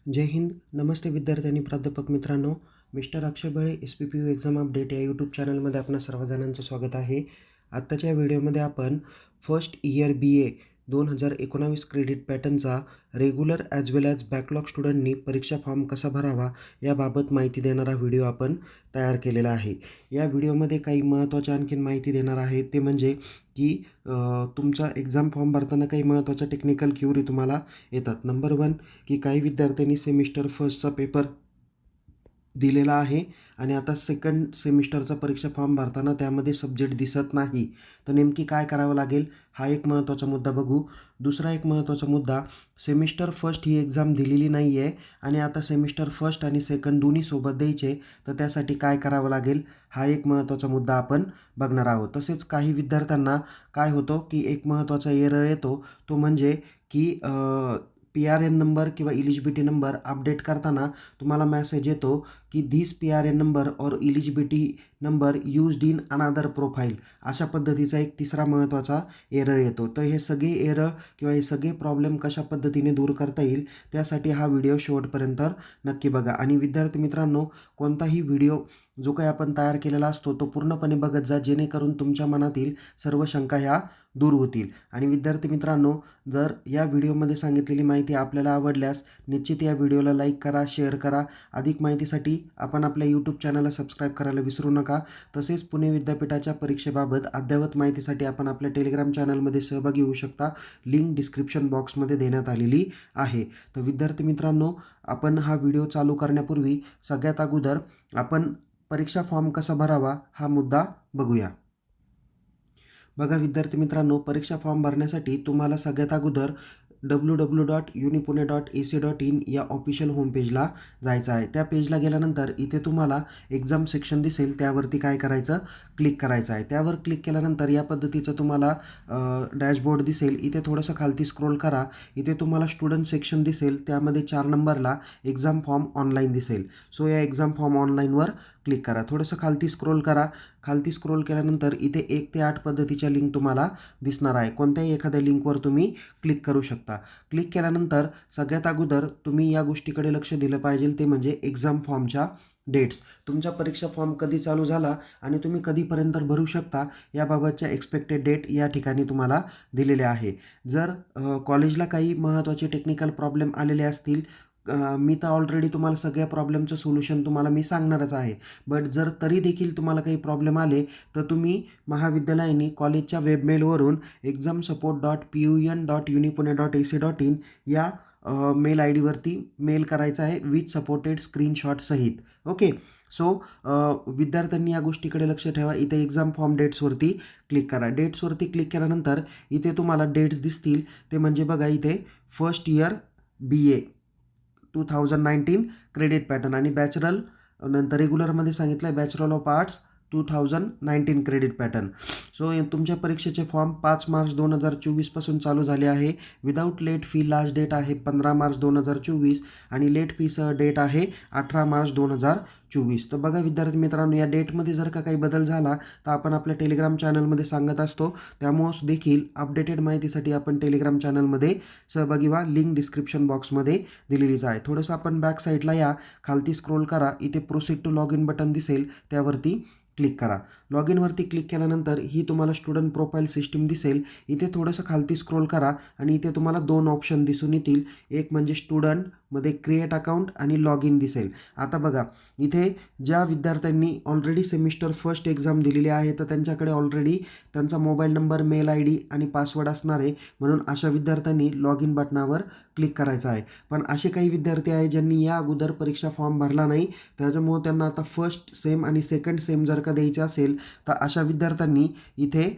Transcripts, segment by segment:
जय हिंद. नमस्ते विद्यार्थी प्राध्यापक मित्रांनो. Mister Akshay Bale SPPU exam update या यूट्यूब चॅनलमध्ये आपणा सर्वजणांचं स्वागत आहे. आत्ताच्या व्हिडिओमध्ये आपण फर्स्ट इयर BA 2019 क्रेडिट पॅटर्नचा regular as well as backlog स्टुडंटनी परीक्षा फॉर्म कसा भरावा याबाबत माहिती देणारा व्हिडिओ आपण तयार केलेला आहे. या व्हिडिओमध्ये काही महत्त्वाच्या आणखीन माहिती देणार आहे, ते म्हणजे की तुमचा एक्झाम फॉर्म भरताना काही महत्त्वाच्या टेक्निकल क्युरी तुम्हाला येतात. नंबर 1 की काही विद्यार्थ्यांनी सेमिस्टर फर्स्टचा पेपर दिलेला आहे आणि आता सेकंड सेमिस्टरचा परीक्षा फॉर्म भरताना त्यामध्ये सब्जेक्ट दिसत नाही. तर नेमकी काय करावं लागेल, हा एक महत्त्वाचा मुद्दा बघू. दुसरा एक महत्त्वाचा मुद्दा, सेमिस्टर फर्स्ट ही एक्झाम दिलेली नाही आहे आणि आता सेमिस्टर फर्स्ट आणि सेकंड दोन्ही सोबत द्यायचे, तर त्यासाठी काय करावं लागेल, हा एक महत्त्वाचा मुद्दा आपण बघणार आहोत. तसेच काही विद्यार्थ्यांना काय होतं की एक महत्त्वाचा एरर येतो, तो म्हणजे की PRN नंबर किंवा इलिजिबिलिटी नंबर अपडेट करताना तुम्हाला मेसेज येतो की धिस PRN नंबर और इलिजिबिलिटी नंबर यूज्ड इन अनादर प्रोफाईल, अशा पद्धतीचा एक तिसरा महत्त्वाचा एरर येतो. तर हे सगळे एरर किंवा हे सगळे प्रॉब्लेम कशा पद्धतीने दूर करता येईल, त्यासाठी हा व्हिडिओ शेवटपर्यंत नक्की बघा. आणि विद्यार्थी मित्रांनो, कोणताही व्हिडिओ जो काही आपण तयार केलेला असतो तो पूर्णपणे बघत जा, जेणेकरून तुमच्या मनातील सर्व शंका ह्या दूर होतील. आणि विद्यार्थी मित्रांनो, जर या व्हिडिओमध्ये सांगितलेली माहिती आपल्याला आवडल्यास निश्चित या व्हिडिओला लाईक करा, शेअर करा. अधिक माहितीसाठी आपण आपल्या यूट्यूब चॅनलला सबस्क्राईब करायला विसरू नका. तसेच पुणे विद्यापीठाच्या परीक्षेबाबत अद्ययावत माहितीसाठी आपण आपल्या टेलिग्राम चॅनलमध्ये सहभागी होऊ शकता. लिंक डिस्क्रिप्शन बॉक्समध्ये देण्यात आलेली आहे. तर विद्यार्थी मित्रांनो, आपण हा व्हिडिओ चालू करण्यापूर्वी सगळ्यात अगोदर आपण परीक्षा फॉर्म कसा भरावा हा मुद्दा बघूया. बघा विद्यार्थी मित्रांनो, परीक्षा फॉर्म भरण्यासाठी तुम्हाला सगळ्यात अगोदर www.unipune.ac.in या ऑफिशियल होमपेजला जायचं आहे. त्या पेजला गेल्यानंतर इथे तुम्हाला एक्झाम सेक्शन दिसेल, त्यावरती काय करायचं, क्लिक करायचं आहे. त्यावर क्लिक केल्यानंतर या पद्धतीचं तुम्हाला डॅशबोर्ड दिसेल. इथे थोडंसं खालती स्क्रोल करा. इथे तुम्हाला स्टुडंट सेक्शन दिसेल, त्यामध्ये 4 नंबरला एक्झाम फॉर्म ऑनलाईन दिसेल. सो या एक्झाम फॉर्म ऑनलाईनवर क्लिक करा. थोडंसं खालती स्क्रोल करा. खालती स्क्रोल केल्यानंतर इथे 1 ते 8 पद्धतीच्या लिंक तुम्हाला दिसणार आहे. कोणत्याही एखाद्या लिंकवर तुम्ही क्लिक करू शकता. क्लिक केल्यानंतर सगळ्यात अगोदर तुम्ही या गोष्टीकडे लक्ष दिलं पाहिजे, ते म्हणजे एक्झाम फॉर्मच्या डेट्स. तुमचा परीक्षा फॉर्म कधी चालू झाला आणि तुम्ही कधीपर्यंत भरू शकता याबाबतच्या एक्सपेक्टेड डेट या ठिकाणी तुम्हाला दिलेले आहे. जर कॉलेजला काही महत्त्वाचे टेक्निकल प्रॉब्लेम आलेले असतील, मी तर ऑलरेडी तुम्हाला सगळ्या प्रॉब्लेमचं सोल्युशन तुम्हाला मी सांगणारच आहे. बट जर तरी देखील तुम्हाला काही प्रॉब्लेम आले, तर तुम्ही महाविद्यालयाने कॉलेजच्या वेबमेलवरून examsupport.pun.unipune.ac.in या मेल आय डीवरती मेल करायचा आहे विथ सपोर्टेड स्क्रीनशॉट सहित. ओके. सो विद्यार्थ्यांनी या गोष्टीकडे लक्ष ठेवा. इथे एक्झाम फॉर्म डेट्सवरती क्लिक करा. डेट्सवरती क्लिक केल्यानंतर इथे तुम्हाला डेट्स दिसतील, ते म्हणजे बघा इथे first year BA 2019 credit pattern आणि बॅचलर, नंतर रेग्युलरमध्ये सांगितलं आहे bachelor of arts 2019 credit pattern. So तुमच्या परीक्षेचे फॉर्म 5 मार्च 2024 पासून चालू झाले आहे. Without late fee last date आहे 15 मार्च 2024 आणि लेट फीसह डेट आहे 18 मार्च 2024. तर बघा विद्यार्थी मित्रांनो, या डेटमध्ये जर का काही बदल झाला तर आपण आपल्या टेलिग्राम चॅनलमध्ये सांगत असतो. त्यामुळे देखील अपडेटेड माहितीसाठी आपण टेलिग्राम चॅनलमध्ये सहभागी व्हा. लिंक डिस्क्रिप्शन बॉक्समध्ये दिलेलीच आहे. थोडंसं आपण बॅक साईडला या, खालती स्क्रोल करा. इथे proceed to log in button दिसेल, त्यावरती क्लिक करा. लॉग इनवरती क्लिक केल्यानंतर ही तुम्हाला स्टुडंट प्रोफाईल सिस्टीम दिसेल. इथे थोडंसं खालती स्क्रोल करा आणि इथे तुम्हाला 2 ऑप्शन दिसून येतील. एक म्हणजे स्टुडंटमध्ये क्रिएट अकाउंट आणि लॉग इन दिसेल. आता बघा, इथे ज्या विद्यार्थ्यांनी ऑलरेडी सेमिस्टर फर्स्ट एक्झाम दिलेली आहे, तर त्यांच्याकडे ऑलरेडी त्यांचा मोबाईल नंबर, मेल ID आणि पासवर्ड असणार आहे. म्हणून अशा विद्यार्थ्यांनी लॉग इन बटनावर क्लिक करायचं आहे. पण असे काही विद्यार्थी आहे ज्यांनी या अगोदर परीक्षा फॉर्म भरला नाही, त्याच्यामुळे त्यांना आता फर्स्ट सेम आणि सेकंड सेम जर का द्यायचे असेल, तर अशा विद्यार्थ्यांनी इथे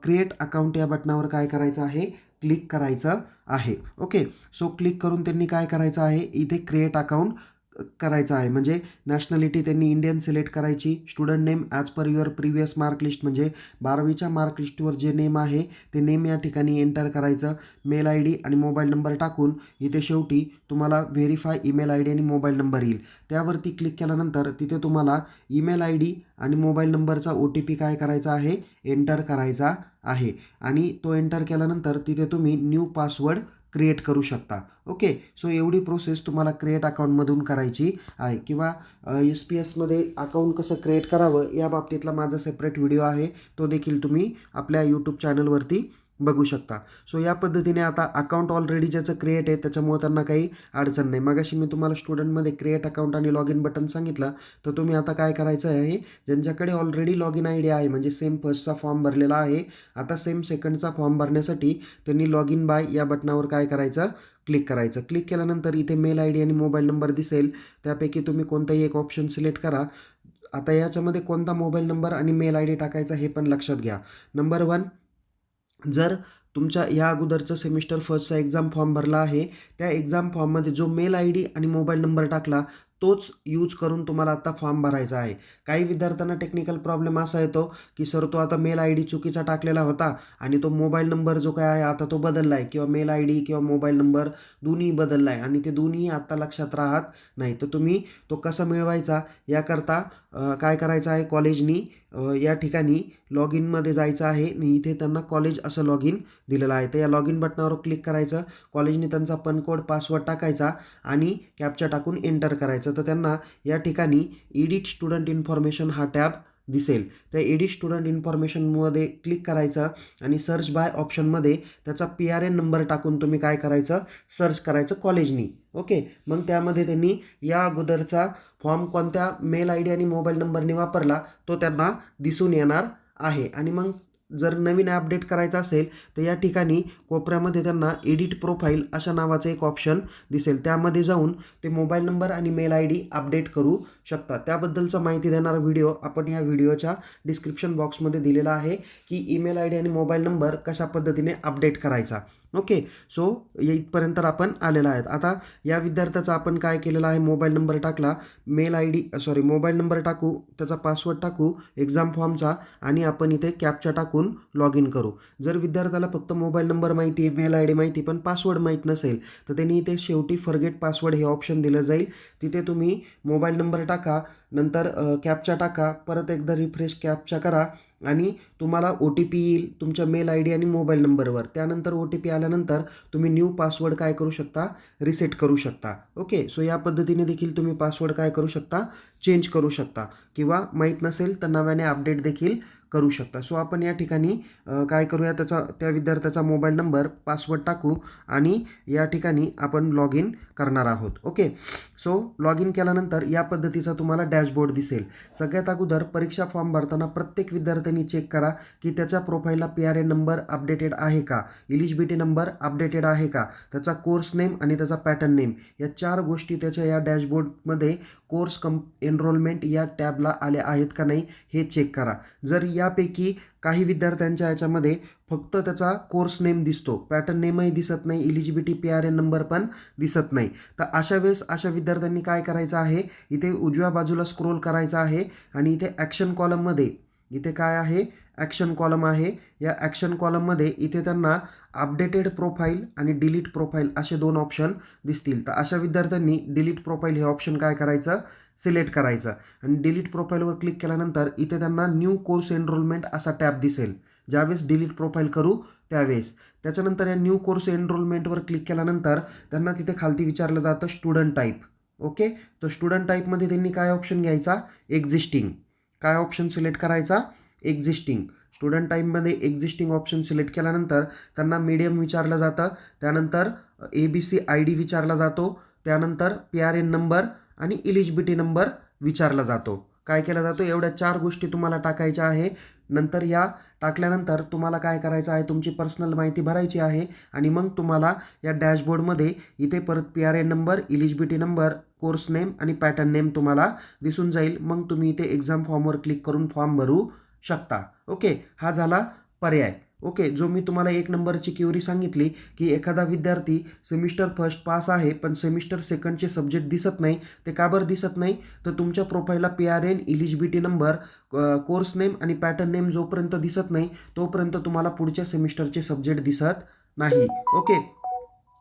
क्रिएट अकाउंट या बटनावर काय करायचं आहे, क्लिक करायचं आहे. ओके. सो क्लिक करून त्यांनी काय करायचं आहे, इथे क्रिएट अकाउंट करायचं आहे. म्हणजे नॅशनॅलिटी त्यांनी इंडियन सिलेक्ट करायची. Student name as per your previous mark list, म्हणजे 12वीच्या मार्क लिस्टवर जे नेम आहे ते नेम या ठिकाणी एंटर करायचं. मेल ID आणि मोबाईल नंबर टाकून इथे शेवटी तुम्हाला व्हेरीफाय ईमेल ID आणि मोबाईल नंबर येईल. त्यावरती क्लिक केल्यानंतर तिथे तुम्हाला ईमेल ID आणि मोबाईल नंबरचा OTP काय करायचा आहे, एंटर करायचा आहे. आणि तो एंटर केल्यानंतर तिथे तुम्ही न्यू पासवर्ड क्रिएट करू शकता. ओके, सो एवढी प्रोसेस तुम्हाला क्रिएट अकाउंटमधून करायची आहे. किंवा SPS अकाउंट कसं क्रिएट करावं या बाबतीतला माझा सेपरेट व्हिडिओ आहे, तो देखील तुम्ही आपल्या यूट्यूब चॅनलवरती बघू शकता. सो या पद्धतीने आता अकाउंट ऑलरेडी ज्याचं क्रिएट आहे त्याच्यामुळे त्यांना काही अडचण नाही. मगाशी मी तुम्हाला स्टुडंटमध्ये क्रिएट अकाउंट आणि लॉग इन बटन सांगितलं, तर तुम्ही आता काय करायचं आहे, ज्यांच्याकडे ऑलरेडी लॉग इन ID आहे म्हणजे सेम फर्स्टचा फॉर्म भरलेला आहे, आता सेम सेकंडचा फॉर्म भरण्यासाठी त्यांनी लॉग इन बाय या बटनावर काय करायचं, क्लिक करायचं. क्लिक केल्यानंतर इथे मेल ID आणि मोबाईल नंबर दिसेल, त्यापैकी तुम्ही कोणताही एक ऑप्शन सिलेक्ट करा. आता याच्यामध्ये कोणता मोबाईल नंबर आणि मेल ID टाकायचा हे पण लक्षात घ्या. नंबर 1, जर तुमच्या या अगोदरचं सेमिस्टर फर्स्टचा एक्झाम फॉर्म भरला आहे, त्या एक्झाम फॉर्ममध्ये जो मेल ID आणि मोबाईल नंबर टाकला तोच यूज करून तुम्हाला आता फॉर्म भरायचा आहे. काही विद्यार्थ्यांना टेक्निकल प्रॉब्लेम असा येतो की सर तो आता मेल ID चुकीचा टाकलेला होता आणि तो मोबाईल नंबर जो काय आहे आता तो बदलला आहे, किंवा मेल ID किंवा मोबाईल नंबर दोन्ही बदलला आहे आणि ते दोन्ही आत्ता लक्षात राहत नाही. तर तुम्ही तो कसा मिळवायचा याकरता काय करायचं आहे, कॉलेजनी या ठिकाणी लॉग इनमध्ये जायचं आहे आणि इथे त्यांना कॉलेज असं लॉग इन दिलेलं आहे. तर या लॉग इन बटनावर क्लिक करायचं, कॉलेजने त्यांचा कोड पासवर्ड टाकायचा आणि कॅप्चा टाकून एंटर करायचं. तर त्यांना या ठिकाणी एडिट स्टुडंट इन्फॉर्मेशन हा टॅब दिसेल. त्या एडिट स्टुडंट इन्फॉर्मेशनमध्ये क्लिक करायचं आणि सर्च बाय ऑप्शनमध्ये त्याचा PRN नंबर टाकून तुम्ही काय करायचं, सर्च करायचं कॉलेजनी. ओके, मग त्यामध्ये त्यांनी या अगोदरचा फॉर्म कोणत्या मेल ID आणि मोबाईल नंबरने वापरला तो त्यांना दिसून येणार आहे. आणि मग जर नवीन अपडेट करायचा असेल तर या ठिकाणी कोपऱ्यामध्ये त्यांना एडिट प्रोफाईल अशा नावाचं एक ऑप्शन दिसेल, त्यामध्ये जाऊन ते मोबाईल नंबर आणि मेल ID अपडेट करू शकता. त्याबद्दलचा माहिती देणारा व्हिडिओ आपण या व्हिडिओच्या डिस्क्रिप्शन बॉक्समध्ये दिलेला आहे की ईमेल ID आणि मोबाईल नंबर कशा पद्धतीने अपडेट करायचा. ओके, सो इथपर्यंत आपण आलेला आहे. आता या विद्यार्थ्याचा आपण काय केलेलं आहे, मोबाईल नंबर टाकला, मोबाईल नंबर टाकू, त्याचा पासवर्ड टाकू एक्झाम फॉर्मचा आणि आपण इथे कॅप्चा टाकून लॉग इन करू. जर विद्यार्थ्याला फक्त मोबाईल नंबर माहिती आहे, मेल ID माहिती पण पासवर्ड माहीत नसेल तर त्यांनी इथे शेवटी फॉरगेट पासवर्ड हे ऑप्शन दिलं जाईल. तिथे तुम्ही मोबाईल नंबर टाका, नंतर कॅप्चा टाका, परत एकदा रिफ्रेश कॅप्चा करा आणि तुम्हाला OTP येईल तुमच्या मेल ID आणि मोबाईल नंबरवर. त्यानंतर OTP आल्यानंतर तुम्ही न्यू पासवर्ड काय करू शकता, रिसेट करू शकता. ओके, सो या पद्धतीने देखील तुम्ही पासवर्ड काय करू शकता, चेंज करू शकता किंवा माहीत नसेल तर नव्याने अपडेट देखील करू शकता. सो आपण या ठिकाणी काय करूया, त्या विद्यार्थ्याचा मोबाईल नंबर, पासवर्ड टाकू आणि या ठिकाणी आपण लॉग इन करणार आहोत. ओके, सो लॉग इन केल्यानंतर या पद्धतीचा तुम्हाला डॅशबोर्ड दिसेल. सगळ्यात अगोदर परीक्षा फॉर्म भरताना प्रत्येक विद्यार्थ्यांनी चेक करा की त्याच्या प्रोफाईलला PRN नंबर अपडेटेड आहे का, एलिजिबिलिटी नंबर अपडेटेड आहे का, त्याचा कोर्स नेम आणि त्याचा पॅटर्न नेम या 4 गोष्टी त्याच्या या डॅशबोर्डमध्ये कोर्स एनरोलमेंट या टॅबला आल्या आहेत का नाही हे चेक करा. जर यापैकी काही विद्यार्थ्यांच्या याच्यामध्ये फक्त त्याचा कोर्स नेम दिसतो, पॅटर्न नेमही दिसत नाही, एलिजिबिलिटी PRN नंबर पण दिसत नाही, तर अशा वेळेस अशा विद्यार्थ्यांनी काय करायचं आहे, इथे उजव्या बाजूला स्क्रोल करायचं आहे आणि इथे ॲक्शन कॉलममध्ये इथे काय आहे, ॲक्शन कॉलम आहे. या ॲक्शन कॉलममध्ये इथे त्यांना अपडेटेड प्रोफाईल आणि डिलीट प्रोफाईल असे 2 ऑप्शन दिसतील. तर अशा विद्यार्थ्यांनी डिलीट प्रोफाईल हे ऑप्शन काय करायचं, सिलेक्ट करायचं आणि डिलीट प्रोफाईलवर क्लिक केल्यानंतर इथे त्यांना न्यू कोर्स एनरोलमेंट असा टॅब दिसेल. ज्यावेळेस डिलीट प्रोफाईल करू त्यावेळेस त्याच्यानंतर या न्यू कोर्स एनरोलमेंटवर क्लिक केल्यानंतर त्यांना तिथे खालती विचारलं जातं स्टुडंट टाईप. ओके, तर स्टुडंट टाईपमध्ये त्यांनी काय ऑप्शन घ्यायचा, एक्झिस्टिंग. काय ऑप्शन सिलेक्ट करायचा, एक्झिस्टिंग. स्टुडंट टाईपमध्ये एक्झिस्टिंग ऑप्शन सिलेक्ट केल्यानंतर त्यांना मीडियम विचारलं जातं, त्यानंतर ABC ID विचारला जातो, त्यानंतर PRN नंबर आणि एलिजिबिलिटी नंबर विचारला जातो. काय केला जातो, एवढ्या 4 गोष्टी तुम्हाला टाकायच्या आहे. नंतर या टाकल्यानंतर तुम्हाला काय करायचं आहे, तुमची पर्सनल माहिती भरायची आहे आणि मग तुम्हाला या डॅशबोर्डमध्ये इथे परत PRN number, eligibility number, course name आणि पॅटर्न नेम तुम्हाला दिसून जाईल. मग तुम्ही इथे एक्झाम फॉर्मवर क्लिक करून फॉर्म भरू शकता. ओके, हा झाला पर्याय. ओके, जो मी तुम्हाला 1 नंबरची क्युरी सांगितली की एखादा विद्यार्थी सेमिस्टर फर्स्ट पास आहे पण सेमिस्टर सेकंडचे सब्जेक्ट दिसत नाही, ते का बरं दिसत नाही, तर तुमच्या प्रोफाईलला PRN, eligibility number, course name आणि पॅटर्न नेम जोपर्यंत दिसत नाही तोपर्यंत तुम्हाला पुढच्या सेमिस्टरचे सब्जेक्ट दिसत नाही. ओके,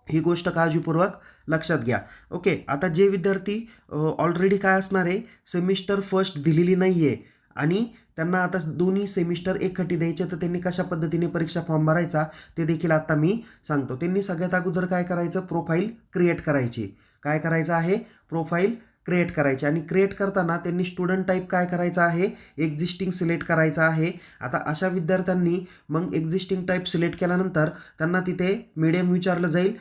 ही गोष्ट काळजीपूर्वक लक्षात घ्या. ओके, आता जे विद्यार्थी ऑलरेडी काय असणार आहे, सेमिस्टर फर्स्ट दिलेली नाही आहे आणि त्यांना आता दोन्ही सेमिस्टर एकखट्टी द्यायचे, तर त्यांनी कशा पद्धतीने परीक्षा फॉर्म भरायचा ते देखील आता मी सांगतो. त्यांनी सगळ्यात अगोदर काय करायचं, प्रोफाईल क्रिएट करायची. काय करायचं आहे, प्रोफाईल क्रिएट करायची. आणि क्रिएट करताना त्यांनी स्टुडंट टाईप काय करायचं आहे, एक्झिस्टिंग सिलेक्ट करायचं आहे. आता अशा विद्यार्थ्यांनी मग एक्झिस्टिंग टाईप सिलेक्ट केल्यानंतर त्यांना तिथे मीडियम विचारलं जाईल,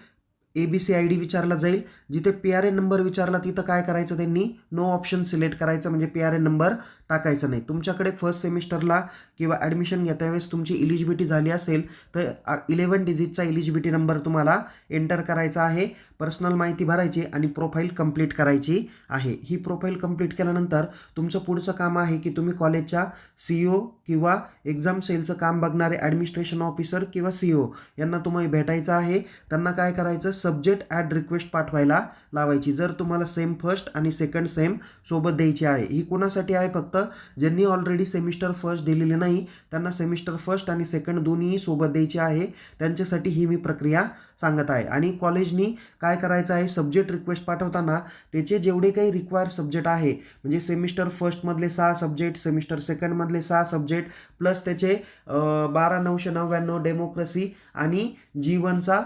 ABCID विचारला जाईल. जिथे PRN नंबर विचारला तिथं काय करायचं, त्यांनी नो ऑप्शन सिलेक्ट करायचं, म्हणजे PRN नंबर टाकायचा नाही. तुमच्याकडे फर्स्ट सेमिस्टरला किंवा ॲडमिशन घेता वेळेस तुमची इलिजिबिलिटी झाली असेल तर 11 डिजिटचा इलिजिबिलिटी नंबर तुम्हाला एंटर करायचा आहे. पर्सनल माहिती भरायची आणि प्रोफाईल कंप्लीट करायची आहे. ही प्रोफाईल कंप्लीट केल्यानंतर तुमचं पुढचं काम आहे की तुम्ही कॉलेजच्या CEO किंवा एक्झाम सेलचं काम बघणारे ॲडमिनिस्ट्रेशन ऑफिसर किंवा CEO यांना तुम्हाला भेटायचं आहे. त्यांना काय करायचं, सब्जेक्ट ॲड रिक्वेस्ट पाठवायला लावायची. जर तुम्हाला सेम फर्स्ट आणि सेकंड सेम सोबत द्यायची आहे. ही कोणासाठी आहे, फक्त ज्यांनी ऑलरेडी सेमिस्टर फर्स्ट दिलेली नाही त्यांना सेमिस्टर फर्स्ट आणि सेकंड दोन्ही सोबत द्यायची आहे, त्यांच्यासाठी ही मी प्रक्रिया सांगत आहे. आणि कॉलेजनी काय करायचं आहे, सब्जेक्ट रिक्वेस्ट पाठवताना त्याचे जेवढे काही रिक्वायर सब्जेक्ट आहे, म्हणजे सेमिस्टर फर्स्टमधले 6 सब्जेक्ट, सेमिस्टर सेकंडमधले 6 सब्जेक्ट प्लस त्याचे 12,999 डेमोक्रेसी आणि जीवनचा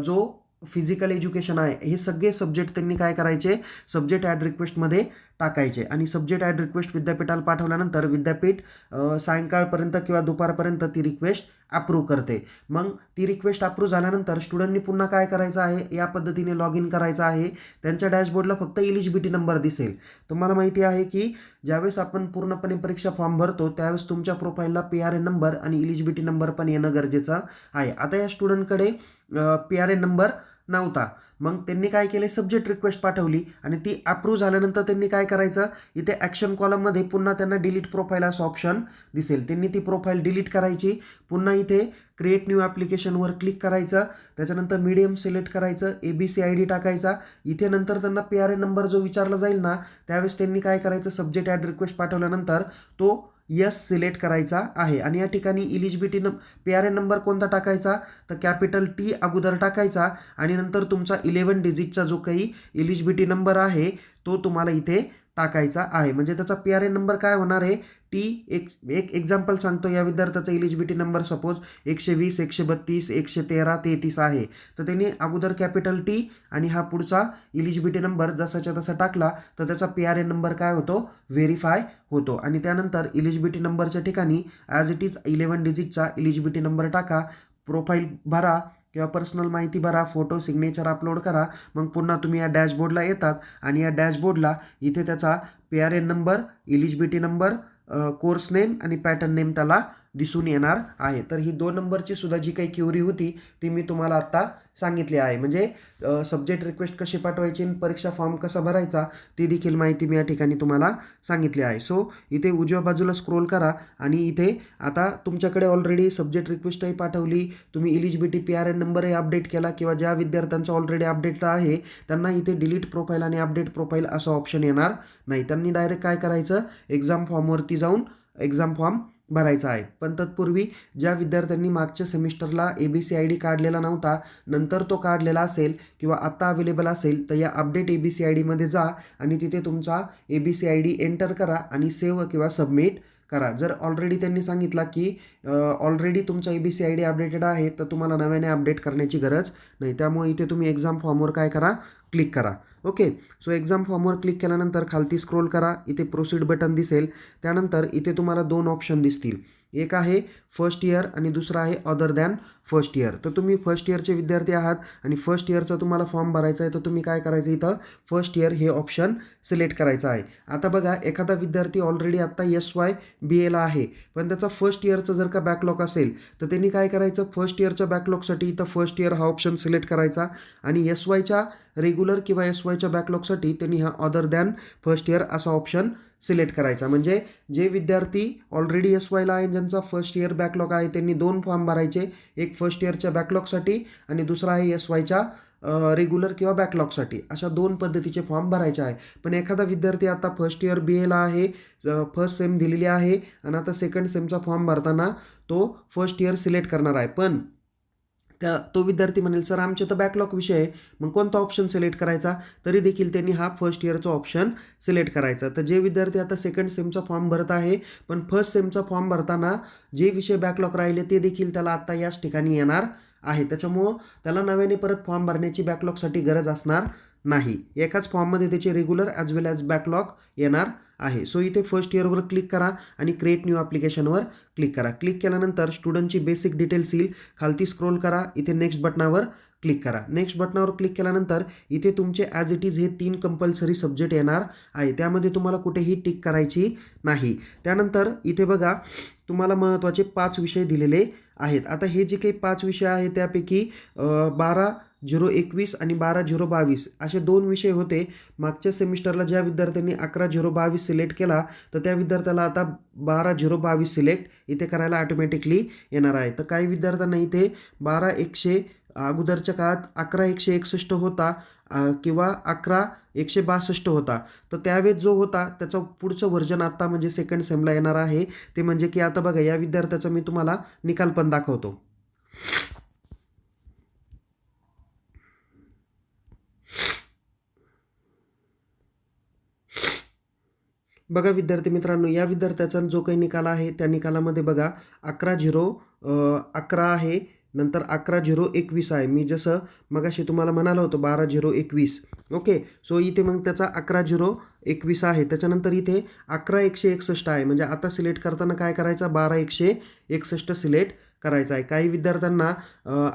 जो फिजिकल एज्युकेशन आहे, हे सगळे सब्जेक्ट त्यांनी काय करायचे, सब्जेक्ट ॲड रिक्वेस्टमध्ये टाकायचे. आणि सब्जेक्ट ॲड रिक्वेस्ट विद्यापीठाला पाठवल्यानंतर विद्यापीठ सायंकाळपर्यंत किंवा दुपारपर्यंत ती रिक्वेस्ट अप्रूव्ह करते. मग ती रिक्वेस्ट अप्रूव्ह झाल्यानंतर स्टुडंटनी पुन्हा काय करायचं आहे, या पद्धतीने लॉग इन करायचं आहे. त्यांच्या डॅशबोर्डला फक्त इलिजिबिलिटी नंबर दिसेल. तुम्हाला माहिती आहे की ज्यावेळेस आपण पूर्णपणे परीक्षा फॉर्म भरतो त्यावेळेस तुमच्या प्रोफाईलला PRN नंबर आणि इलिजिबिलिटी नंबर पण येणं गरजेचं आहे. आता या स्टुडंटकडे PRN नंबर नव्हता. मग त्यांनी काय केले, सब्जेक्ट रिक्वेस्ट पाठवली आणि ती अप्रूव्ह झाल्यानंतर त्यांनी काय करायचं, इथे ॲक्शन कॉलममध्ये पुन्हा त्यांना डिलीट प्रोफाईल असं ऑप्शन दिसेल. त्यांनी ती प्रोफाईल डिलीट करायची. पुन्हा इथे क्रिएट न्यू ॲप्लिकेशनवर क्लिक करायचं. त्याच्यानंतर मीडियम सिलेक्ट करायचं, ABCID टाकायचा. इथे नंतर त्यांना PRN नंबर जो विचारला जाईल ना त्यावेळेस त्यांनी काय करायचं, सब्जेक्ट ॲड रिक्वेस्ट पाठवल्यानंतर तो यस सिलेक्ट करायचा आहे. आणि या ठिकाणी इलिजिबिलिटी PRN नंबर कोणता टाकायचा, तर कॅपिटल T अगोदर टाकायचा आणि नंतर तुमचा 11 डिजिटचा जो काही इलिजिबिलिटी नंबर आहे तो तुम्हाला इथे टाकायचा आहे. म्हणजे त्याचा PRN नंबर काय होणार आहे, एक एक्झाम्पल सांगतो. या विद्यार्थ्याचा इलिजिबिलिटी नंबर सपोज 120, 132, 113, 33 आहे. तर त्यांनी अगोदर कॅपिटल T आणि हा पुढचा इलिजिबिलिटी नंबर जसाच्या तसा टाकला तर त्याचा PRN नंबर काय होतो, व्हेरीफाय होतो. आणि त्यानंतर इलिजिबिलिटी नंबरच्या ठिकाणी ॲज इट इज 11 डिजिटचा इलिजिबिलिटी नंबर टाका, प्रोफाईल भरा किंवा पर्सनल माहिती भरा, फोटो सिग्नेचर अपलोड करा. मग पुन्हा तुम्ही या डॅशबोर्डला येतात आणि या डॅशबोर्डला इथे त्याचा PRN number, eligibility number, course name आणि पॅटर्न नेम त्याला दिसून येणार आहे. तर ही 2 नंबरची सुद्धा जी काही क्युरी होती ती मी तुम्हाला आत्ता सांगितली आहे. म्हणजे सब्जेक्ट रिक्वेस्ट कशी पाठवायची आणि परीक्षा फॉर्म कसा भरायचा ती देखील माहिती मी या ठिकाणी तुम्हाला सांगितली आहे. सो इथे उजव्या बाजूला स्क्रोल करा आणि इथे आता तुमच्याकडे ऑलरेडी सब्जेक्ट रिक्वेस्टही पाठवली, तुम्ही इलिजिबिलिटी PRN नंबरही अपडेट केला किंवा ज्या विद्यार्थ्यांचा ऑलरेडी अपडेट आहे त्यांना इथे डिलीट प्रोफाईल आणि अपडेट प्रोफाईल असं ऑप्शन येणार नाही. त्यांनी डायरेक्ट काय करायचं, एक्झाम फॉर्मवरती जाऊन एक्झाम फॉर्म भरायचा आहे. पण तत्पूर्वी ज्या विद्यार्थ्यांनी मागच्या सेमिस्टरला ABCID काढलेला नव्हता, नंतर तो काढलेला असेल किंवा आत्ता अवेलेबल असेल तर या अपडेट ABCIDमध्ये जा आणि तिथे तुमचा ABCID एंटर करा आणि सेव्ह किंवा सबमिट करा. जर ऑलरेडी त्यांनी सांगितला की ऑलरेडी तुमचा ABCID अपडेटेड आहे तर तुम्हाला नव्याने अपडेट करण्याची गरज नाही. त्यामुळे इथे तुम्ही एक्झाम फॉर्मवर काय करा, क्लिक करा. ओके, सो एक्झाम फॉर्मवर क्लिक केल्यानंतर खालती स्क्रोल करा, इथे प्रोसीड बटन दिसेल. त्यानंतर इथे तुम्हाला 2 ऑप्शन दिसतील. एक आहे फर्स्ट इयर आणि दुसरा आहे अदर दॅन फर्स्ट इयर. तर तुम्ही फर्स्ट इयरचे विद्यार्थी आहात आणि फर्स्ट इयरचा तुम्हाला फॉर्म भरायचा आहे तर तुम्ही काय करायचं, इथं फर्स्ट इयर हे ऑप्शन सिलेक्ट करायचं आहे. आता बघा, एखादा विद्यार्थी ऑलरेडी आत्ता SYBAला आहे पण त्याचा फर्स्ट इयरचा जर का बॅकलॉग असेल तर त्यांनी काय करायचं, फर्स्ट इयरच्या बॅकलॉगसाठी इथं फर्स्ट इयर हा ऑप्शन सिलेक्ट करायचा आणि SYच्या रेग्युलर किंवा SYच्या बॅकलॉगसाठी त्यांनी हा अदर दॅन फर्स्ट इयर असा ऑप्शन सिलेक्ट करायचा. म्हणजे जे विद्यार्थी ऑलरेडी SYला आहे ज्यांचा फर्स्ट इयर बॅकलॉग आहे त्यांनी 2 फॉर्म भरायचे, एक फर्स्ट इयरच्या बॅकलॉगसाठी आणि दुसरा आहे SYच्या रेग्युलर किंवा बॅकलॉगसाठी. अशा 2 पद्धतीचे फॉर्म भरायचे आहे. पण एखादा विद्यार्थी आता फर्स्ट इयर BAला आहे, फर्स्ट सेम दिलेली आहे आणि आता सेकंड सेमचा फॉर्म भरताना तो फर्स्ट इयर सिलेक्ट करणार आहे, पण तो विद्यार्थी म्हणेल सर आमचे तर बॅकलॉग विषय आहे, मग कोणता ऑप्शन सिलेक्ट करायचा, तरी देखील त्यांनी हा फर्स्ट इयरचा ऑप्शन सिलेक्ट करायचा. तर जे विद्यार्थी आता सेकंड सेमचा फॉर्म भरत आहे पण फर्स्ट सेमचा फॉर्म भरताना जे विषय बॅकलॉग राहिले ते देखील त्याला आत्ता याच ठिकाणी येणार आहे, त्याच्यामुळं त्याला नव्याने परत फॉर्म भरण्याची बॅकलॉगसाठी गरज असणार नाही. एकाच फॉर्ममध्ये त्याचे regular as well as backlog येणार आहे. सो इथे फर्स्ट इयरवर क्लिक करा आणि क्रिएट न्यू ॲप्लिकेशनवर क्लिक करा. क्लिक केल्यानंतर स्टुडंटची बेसिक डिटेल्स येईल, खालती स्क्रोल करा, इथे नेक्स्ट बटनावर क्लिक करा. नेक्स्ट बटनावर क्लिक केल्यानंतर इथे तुमचे ॲज इट इज हे 3 कंपल्सरी सब्जेक्ट येणार आहे, त्यामध्ये तुम्हाला कुठेही टिक करायची नाही. त्यानंतर इथे बघा तुम्हाला महत्त्वाचे 5 विषय दिलेले आहेत. आता हे जे काही 5 विषय आहेत त्यापैकी 12/021 आणि 12/022 असे 2 विषय होते. मागच्या सेमिस्टरला ज्या विद्यार्थ्यांनी 11/022 सिलेक्ट केला तर त्या विद्यार्थ्याला आता 12/022 सिलेक्ट इथे करायला ऑटोमॅटिकली येणार आहे. तर काही विद्यार्थ्यांना इथे 12/100 अगोदरच्या काळात 11/161 होता किंवा 11/162 होता, तर त्यावेळेस जो होता त्याचं पुढचं व्हर्जन आत्ता म्हणजे सेकंड सेमला येणार आहे. ते म्हणजे की आता बघा या विद्यार्थ्याचा मी तुम्हाला निकाल पण दाखवतो. बघा विद्यार्थी मित्रांनो, या विद्यार्थ्याचा जो काही निकाल आहे त्या निकालामध्ये बघा 11/011 आहे, नंतर 11/021 आहे. मी जसं मगाशी तुम्हाला म्हणालो होतो 12/021. ओके, सो इथे मग त्याचा 11/021 आहे. त्याच्यानंतर इथे 11/161 आहे, म्हणजे आता सिलेक्ट करताना काय करायचं 12/161 सिलेक्ट करायचा आहे. काही विद्यार्थ्यांना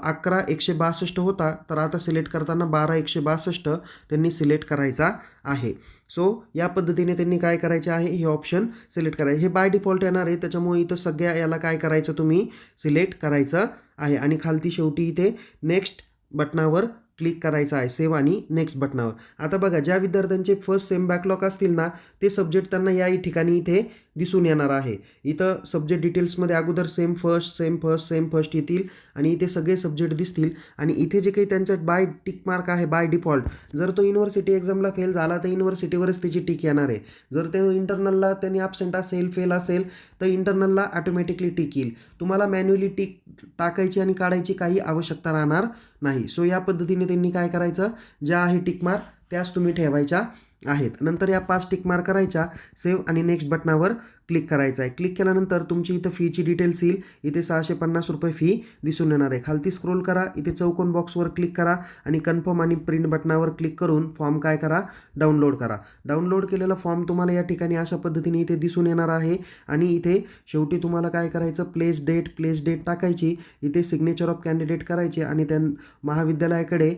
11/162 होता, तर आता सिलेक्ट करताना 12/162 त्यांनी सिलेक्ट करायचा आहे. सो या पद्धतीने त्यांनी काय करायचे आहे हे ऑप्शन सिलेक्ट करायचे. हे बाय डिफॉल्ट येणार आहे, त्याच्यामुळे इथं सगळ्या याला काय करायचं तुम्ही सिलेक्ट करायचं आहे आणि खालती शेवटी इथे नेक्स्ट बटनावर क्लिक करायचं आहे, सेव्ह आणि नेक्स्ट बटनावर. आता बघा ज्या विद्यार्थ्यांचे फर्स्ट सेम बॅकलॉग असतील ना ते सब्जेक्ट त्यांना या ठिकाणी इथे दिसून येणार आहे. इथं सब्जेक्ट डिटेल्समध्ये अगोदर सेम फर्स्ट येतील आणि इथे सगळे सब्जेक्ट दिसतील आणि इथे जे काही त्यांच्यात बाय टिक मार्क आहे बाय डिफॉल्ट, जर तो युनिव्हर्सिटी एक्झामला फेल झाला तर युनिव्हर्सिटीवरच त्याची टिक येणार आहे. जर ते इंटरनलला त्यांनी ॲबसेंट असेल फेल असेल तर इंटरनलला ऑटोमॅटिकली टिक येईल. तुम्हाला मॅन्युअली टिक टाकायची आणि काढायची काही आवश्यकता राहणार नाही. सो या पद्धतीने त्यांनी काय करायचं, ज्या आहे टिक मार्क त्याच तुम्ही ठेवायच्या आहेत. नंतर या 5 टिक मार्क करायच्या, सेव्ह आणि नेक्स्ट बटनावर क्लिक करायचं आहे. क्लिक केल्यानंतर तुमची इथं फीची डिटेल्स येईल, इथे 650 रुपये फी दिसून येणार आहे. खालती स्क्रोल करा, इथे चौकोन बॉक्सवर क्लिक करा आणि कन्फर्म आणि प्रिंट बटनावर क्लिक करून फॉर्म काय करा डाउनलोड करा. डाउनलोड केलेला फॉर्म तुम्हाला या ठिकाणी अशा पद्धतीने इथे दिसून येणार आहे आणि इथे शेवटी तुम्हाला काय करायचं प्लेस डेट टाकायची, इथे सिग्नेचर ऑफ कॅन्डिडेट करायचे आणि त्या महाविद्यालयाकडे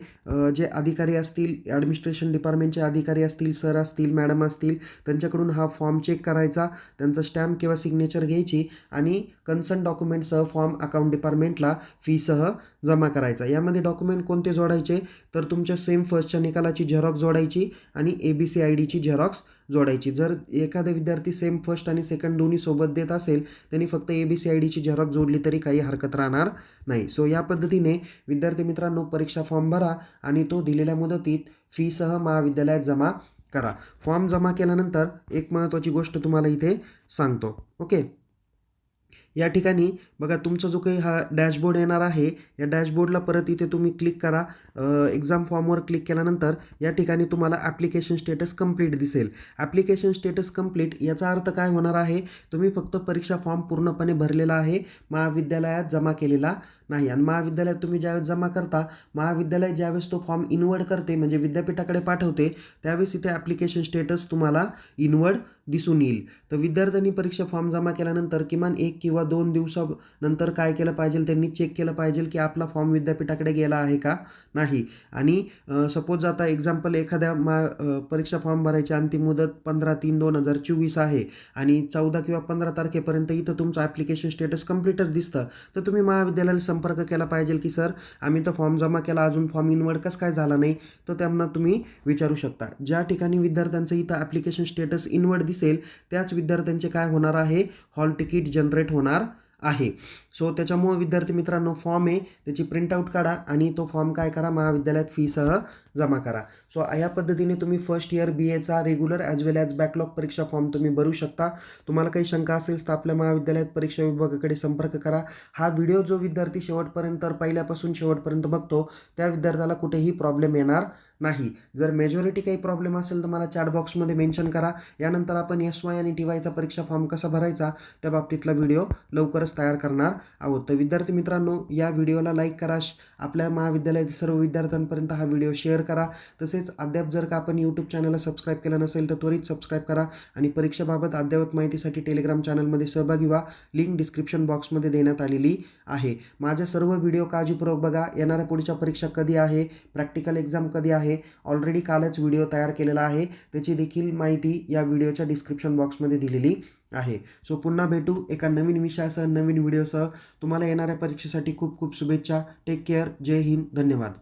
जे अधिकारी असतील ॲडमिनिस्ट्रेशन डिपार्टमेंटचे अधिकारी असतील, सर असतील, मॅडम असतील, त्यांच्याकडून हा फॉर्म चेक करायचा, त्यांचा स्टॅम्प किंवा सिग्नेचर घ्यायची आणि कन्सर्न डॉक्युमेंटसह फॉर्म अकाउंट डिपार्टमेंटला फीसह जमा करायचा. यामध्ये डॉक्युमेंट कोणते जोडायचे तर तुमच्या सेम फर्स्टच्या निकालाची झेरॉक्स जोडायची आणि ABCIDची झेरॉक्स जोडायची. जर एखादा विद्यार्थी सेम फर्स्ट आणि सेकंड दोन्ही सोबत देत असेल त्यांनी फक्त ABCIDची झेरॉक्स जोडली तरी काही हरकत राहणार नाही. सो या पद्धतीने विद्यार्थी मित्रांनो परीक्षा फॉर्म भरा आणि तो दिलेल्या मुदतीत फीसह महाविद्यालयात जमा करा. फॉर्म जमा केल्यानंतर एक महत्त्वाची गोष्ट तुम्हाला इथे सांगतो. ओके, या ठिकाणी बघा तुमचा जो काही हा डॅशबोर्ड येणार आहे या डॅशबोर्डला परत इथे तुम्ही क्लिक करा. एक्झाम फॉर्मवर क्लिक केल्यानंतर या ठिकाणी तुम्हाला ॲप्लिकेशन स्टेटस कंप्लीट दिसेल. ॲप्लिकेशन स्टेटस कंप्लीट याचा अर्थ काय होणार आहे, तुम्ही फक्त परीक्षा फॉर्म पूर्णपणे भरलेला आहे, महाविद्यालयात जमा केलेला नाही. आणि महाविद्यालयात तुम्ही ज्यावेळेस जमा करता, महाविद्यालय ज्यावेळेस तो फॉर्म इनवर्ड करते म्हणजे विद्यापीठाकडे पाठवते, त्यावेळेस इथे ॲप्लिकेशन स्टेटस तुम्हाला इनवर्ड दिसून येईल. तर विद्यार्थ्यांनी परीक्षा फॉर्म जमा केल्यानंतर किमान 1 किंवा 2 दिवसानंतर काय केलं पाहिजे, त्यांनी चेक केलं पाहिजे की आपला फॉर्म विद्यापीठाकडे गेला आहे का नाही. आणि सपोज आता एक्झाम्पल एखाद्या परीक्षा फॉर्म भरायची अंतिम मुदत 15/3/2024 आहे आणि 14 किंवा 15 तारखेपर्यंत इथं तुमचं ॲप्लिकेशन स्टेटस कंप्लीटच दिसतं, तर तुम्ही महाविद्यालयाला संपर्क केला पाहिजे की सर आम्ही तर फॉर्म जमा केला, अजून फॉर्म इनवर्ड कसं काय झाला नाही, तर त्यांना तुम्ही विचारू शकता. ज्या ठिकाणी विद्यार्थ्यांचं इथं ॲप्लिकेशन स्टेटस इनवर्ड दिसेल त्याच विद्यार्थ्यांचे काय होणार आहे, हॉल तिकीट जनरेट होणार आहे. सो त्याच्यामुळे विद्यार्थी मित्रांनो फॉर्म आहे त्याची प्रिंटआउट काढा आणि तो फॉर्म काय करा महाविद्यालयात फीसह जमा करा. सो या पद्धतीने तुम्ही first year BAचा regular as well as backlog परीक्षा फॉर्म तुम्ही भरू शकता. तुम्हाला काही शंका असेल तर आपल्या महाविद्यालयात परीक्षा विभागाकडे संपर्क करा. हा व्हिडिओ जो विद्यार्थी शेवटपर्यंत पहिल्यापासून शेवटपर्यंत बघतो त्या विद्यार्थ्याला कुठेही प्रॉब्लेम येणार नाही. जर मेजॉरिटी काही प्रॉब्लेम असेल तर मला चॅट बॉक्समध्ये मेन्शन करा. यानंतर आपण SY आणि TYचा परीक्षा फॉर्म कसा भरायचा त्या बाबतीतला व्हिडिओ लवकरच तयार करणार आहोत. तर विद्यार्थी मित्रांनो, या व्हिडिओला लाईक करा. आपल्या महाविद्यालयातील सर्व विद्यार्थ्यांपर्यंत हा व्हिडिओ शेअर करा. तसेच अद्याप जर का आपण यूट्यूब चॅनलला सबस्क्राईब केलं नसेल तर त्वरित सबस्क्राईब करा आणि परीक्षेबाबत अद्ययावत माहितीसाठी टेलिग्राम चॅनलमध्ये सहभागी व्हा. लिंक डिस्क्रिप्शन बॉक्समध्ये देण्यात आलेली आहे. माझ्या सर्व व्हिडिओ काळजीपूर्वक बघा. येणाऱ्या पुढच्या परीक्षा कधी आहे, प्रॅक्टिकल एक्झाम कधी आहे, ऑलरेडी कालच व्हिडिओ तयार केलेला आहे. त्याची देखील माहिती या व्हिडिओच्या डिस्क्रिप्शन बॉक्समध्ये दिलेली आहे. सो पुन्हा भेटू एका नवीन विषयासह, नवीन व्हिडिओसह. तुम्हाला येणाऱ्या परीक्षेसाठी खूप खूप शुभेच्छा. Take care. जय हिंद. धन्यवाद.